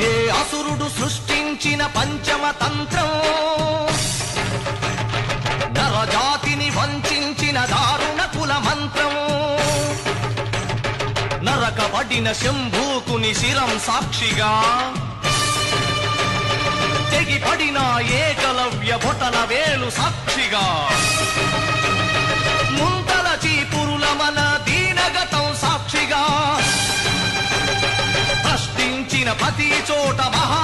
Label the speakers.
Speaker 1: ఏ అసురుడు సృష్టించిన పంచమ తంత్రం, నరజాతిని వంచిన దారుణ కుల మంత్రం, నరకబడిన శంభూకుని శిరం సాక్షిగా, తెగిపడిన ఏకలవ్య బొటన వేలు సాక్షిగా, ముంతల చీపురుల మన దీనగతం సాక్షిగా, ప్రశ్నించిన ప్రతి చోట మహా